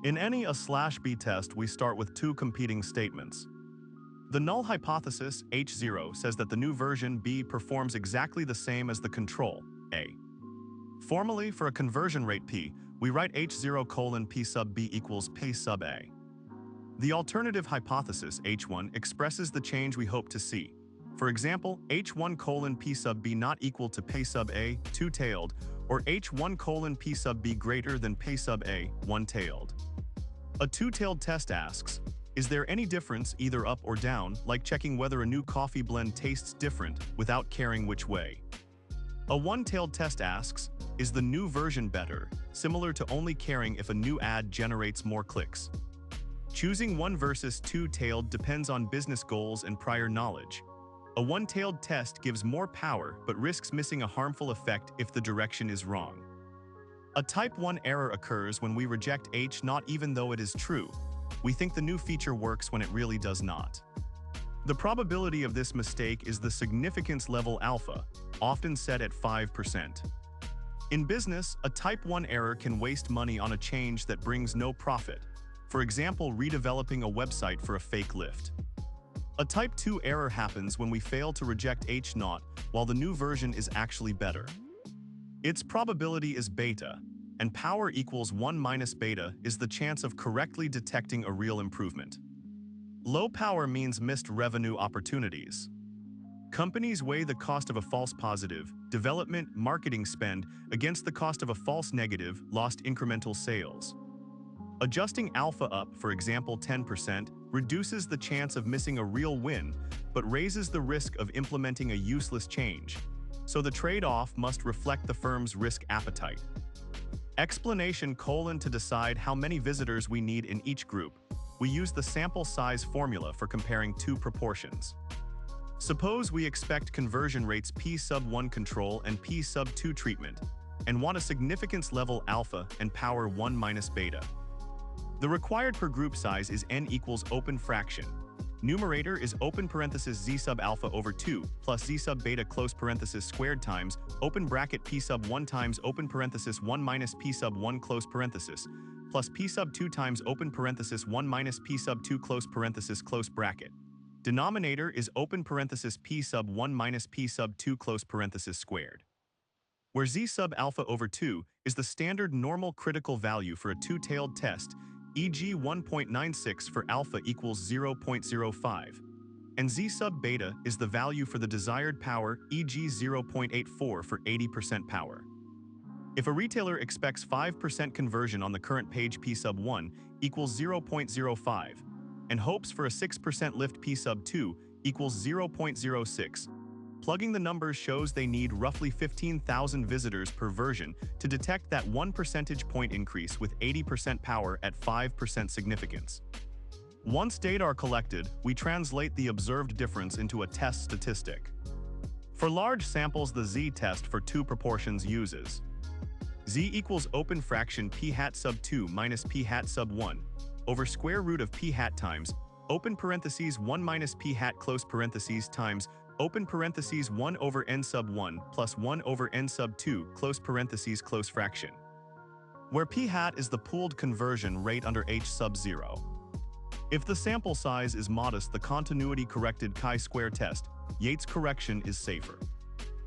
In any A/B test, we start with two competing statements. The null hypothesis, H0, says that the new version B performs exactly the same as the control, A. Formally, for a conversion rate P, we write H0 colon P sub B equals P sub A. The alternative hypothesis, H1, expresses the change we hope to see. For example, H1 colon P sub B not equal to P sub A, two-tailed, or H1 colon P sub B greater than P sub A, one-tailed. A two-tailed test asks, is there any difference either up or down, like checking whether a new coffee blend tastes different without caring which way? A one-tailed test asks, is the new version better, similar to only caring if a new ad generates more clicks? Choosing one versus two-tailed depends on business goals and prior knowledge. A one-tailed test gives more power but risks missing a harmful effect if the direction is wrong. A type 1 error occurs when we reject H0 even though it is true. We think the new feature works when it really does not. The probability of this mistake is the significance level alpha, often set at 5%. In business, a type 1 error can waste money on a change that brings no profit. For example, redeveloping a website for a fake lift. A type 2 error happens when we fail to reject H0 while the new version is actually better. Its probability is beta, and power equals 1 minus beta is the chance of correctly detecting a real improvement. Low power means missed revenue opportunities. Companies weigh the cost of a false positive, development, marketing spend against the cost of a false negative, lost incremental sales. Adjusting alpha up, for example 10%, reduces the chance of missing a real win, but raises the risk of implementing a useless change. So the trade-off must reflect the firm's risk appetite. Explanation: to decide how many visitors we need in each group, we use the sample size formula for comparing two proportions. Suppose we expect conversion rates P sub 1 control and P sub 2 treatment, and want a significance level alpha and power 1 minus beta. The required per group size is n equals open fraction. Numerator is open parenthesis z sub alpha over 2 plus z sub beta close parenthesis squared times open bracket p sub 1 times open parenthesis 1 minus p sub 1 close parenthesis plus p sub 2 times open parenthesis 1 minus p sub 2 close parenthesis close bracket. Denominator is open parenthesis p sub 1 minus p sub 2 close parenthesis squared. Where z sub alpha over 2 is the standard normal critical value for a two-tailed test, e.g. 1.96 for alpha equals 0.05, and z sub beta is the value for the desired power, e.g. 0.84 for 80% power. If a retailer expects 5% conversion on the current page P sub 1 equals 0.05, and hopes for a 6% lift P sub 2 equals 0.06, plugging the numbers shows they need roughly 15,000 visitors per version to detect that 1 percentage point increase with 80% power at 5% significance. Once data are collected, we translate the observed difference into a test statistic. For large samples, the z-test for two proportions uses z equals open fraction p hat sub 2 minus p hat sub 1 over square root of p hat times open parentheses 1 minus p hat close parentheses times open parentheses 1 over n sub 1 plus 1 over n sub 2 close parentheses close fraction, where p hat is the pooled conversion rate under h sub 0. If the sample size is modest, the continuity-corrected chi-square test, Yates correction, is safer.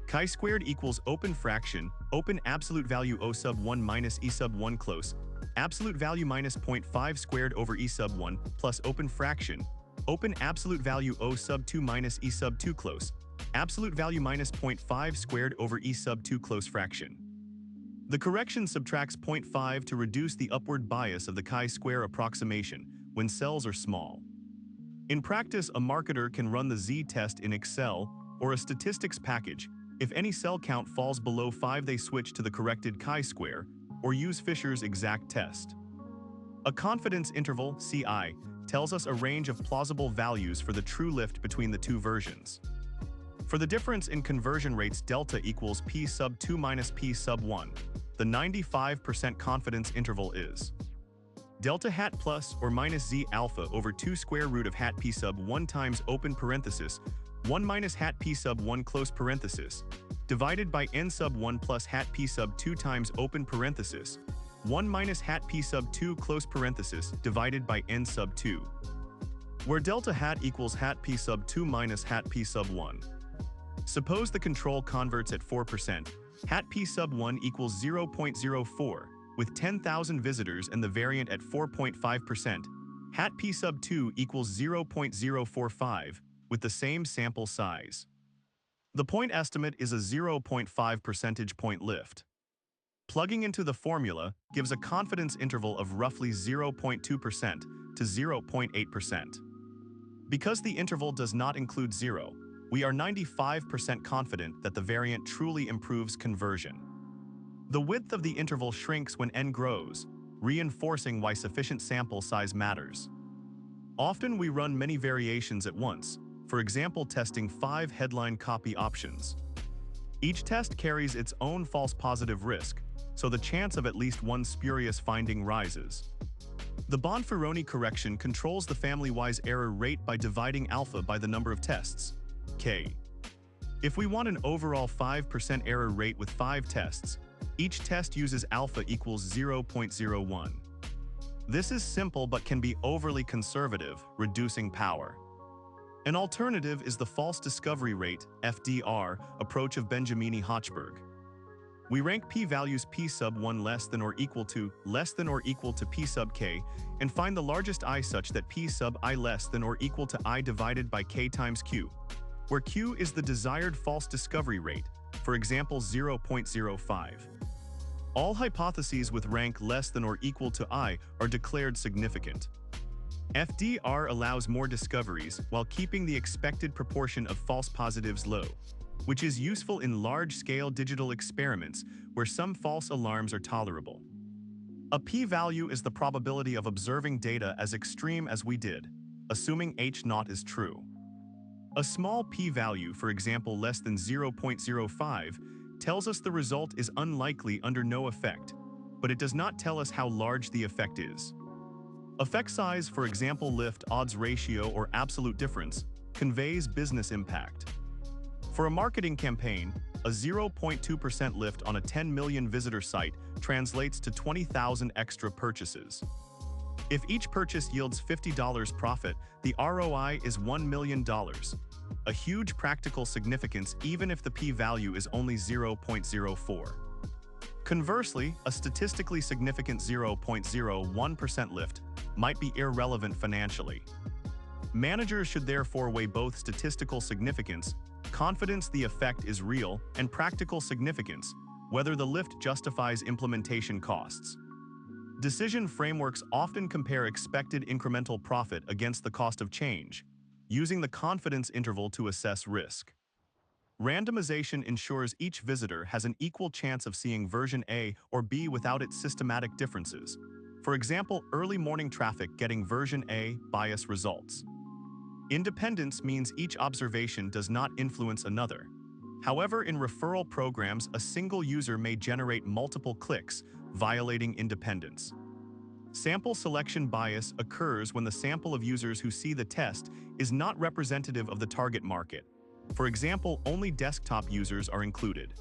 Chi-squared equals open fraction, open absolute value O sub 1 minus E sub 1 close, absolute value minus 0.5 squared over E sub 1 plus open fraction, open absolute value O sub 2 minus E sub 2 close, absolute value minus 0.5 squared over E sub 2 close fraction. The correction subtracts 0.5 to reduce the upward bias of the chi-square approximation when cells are small. In practice, a marketer can run the z-test in Excel or a statistics package. If any cell count falls below 5, they switch to the corrected chi-square or use Fisher's exact test. A confidence interval, CI, tells us a range of plausible values for the true lift between the two versions. For the difference in conversion rates, delta equals p sub 2 minus p sub 1. The 95% confidence interval is delta hat plus or minus z alpha over 2 square root of hat p sub 1 times open parenthesis 1 minus hat p sub 1 close parenthesis divided by n sub 1 plus hat p sub 2 times open parenthesis 1 minus hat p sub 2 close parenthesis divided by n sub 2, where delta hat equals hat p sub 2 minus hat p sub 1. Suppose the control converts at 4%, hat p sub 1 equals 0.04, with 10,000 visitors and the variant at 4.5%, hat p sub 2 equals 0.045, with the same sample size. The point estimate is a 0.5 percentage point lift. Plugging into the formula gives a confidence interval of roughly 0.2% to 0.8%. Because the interval does not include 0, we are 95% confident that the variant truly improves conversion. The width of the interval shrinks when n grows, reinforcing why sufficient sample size matters. Often we run many variations at once, for example testing 5 headline copy options. Each test carries its own false positive risk, so the chance of at least one spurious finding rises. The Bonferroni correction controls the family-wise error rate by dividing alpha by the number of tests, k. If we want an overall 5% error rate with 5 tests, each test uses alpha equals 0.01. This is simple but can be overly conservative, reducing power. An alternative is the false discovery rate, FDR, approach of Benjamini-Hochberg. We rank p-values p sub 1 less than or equal to p sub k and find the largest I such that p sub I less than or equal to I divided by k times q, where q is the desired false discovery rate, for example 0.05. All hypotheses with rank less than or equal to I are declared significant. FDR allows more discoveries while keeping the expected proportion of false positives low, which is useful in large-scale digital experiments where some false alarms are tolerable. A p-value is the probability of observing data as extreme as we did, assuming h0 is true. A small p-value, for example less than 0.05, tells us the result is unlikely under no effect, but it does not tell us how large the effect is. Effect size, for example lift odds ratio or absolute difference, conveys business impact. For a marketing campaign, a 0.2% lift on a 10 million visitor site translates to 20,000 extra purchases. If each purchase yields $50 profit, the ROI is $1 million, a huge practical significance even if the p-value is only 0.04. Conversely, a statistically significant 0.01% lift might be irrelevant financially. Managers should therefore weigh both statistical significance, confidence the effect is real, and practical significance, whether the lift justifies implementation costs. Decision frameworks often compare expected incremental profit against the cost of change, using the confidence interval to assess risk. Randomization ensures each visitor has an equal chance of seeing version A or B without its systematic differences. For example, early morning traffic getting version A bias results. Independence means each observation does not influence another. However, in referral programs, a single user may generate multiple clicks, violating independence. Sample selection bias occurs when the sample of users who see the test is not representative of the target market. For example, only desktop users are included.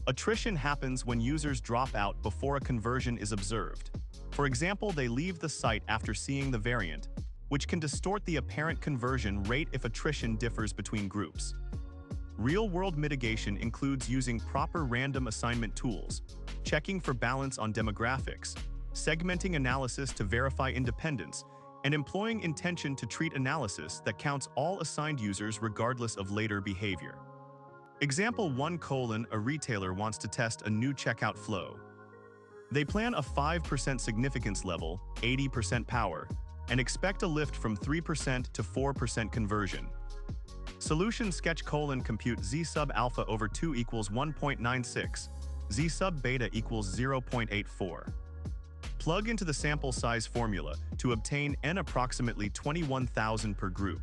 Attrition happens when users drop out before a conversion is observed. For example, they leave the site after seeing the variant, which can distort the apparent conversion rate if attrition differs between groups. Real-world mitigation includes using proper random assignment tools, checking for balance on demographics, segmenting analysis to verify independence, and employing intention to treat analysis that counts all assigned users regardless of later behavior. Example 1: a retailer wants to test a new checkout flow. They plan a 5% significance level, 80% power, and expect a lift from 3% to 4% conversion. Solution sketch: compute z sub alpha over 2 equals 1.96, z sub beta equals 0.84. Plug into the sample size formula to obtain n approximately 21,000 per group.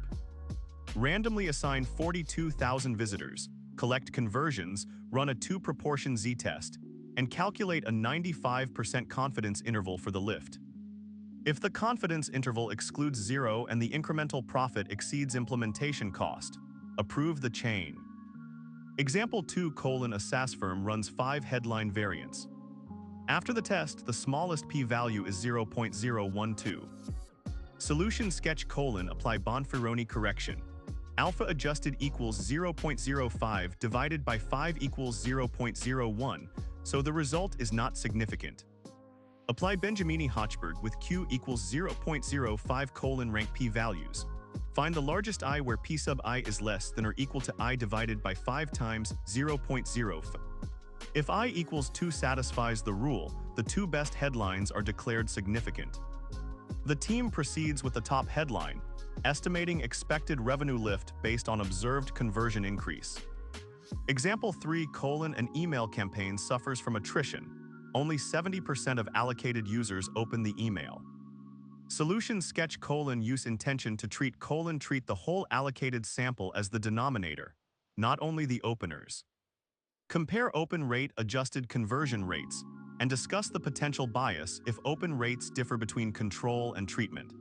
Randomly assign 42,000 visitors, collect conversions, run a 2-proportion z-test, and calculate a 95% confidence interval for the lift. If the confidence interval excludes 0 and the incremental profit exceeds implementation cost, approve the chain. Example 2: a SaaS firm runs 5 headline variants. After the test, the smallest p-value is 0.012. Solution sketch: apply Bonferroni correction. Alpha adjusted equals 0.05 divided by 5 equals 0.01, so the result is not significant. Apply Benjamini-Hochberg with Q equals 0.05 : rank p-values. Find the largest I where p sub I is less than or equal to I divided by 5 times 0.05. If I equals 2 satisfies the rule, the two best headlines are declared significant. The team proceeds with the top headline, estimating expected revenue lift based on observed conversion increase. Example 3: an email campaign suffers from attrition. Only 70% of allocated users open the email. Solution sketch: use intention to treat the whole allocated sample as the denominator, not only the openers. Compare open rate adjusted conversion rates and discuss the potential bias if open rates differ between control and treatment.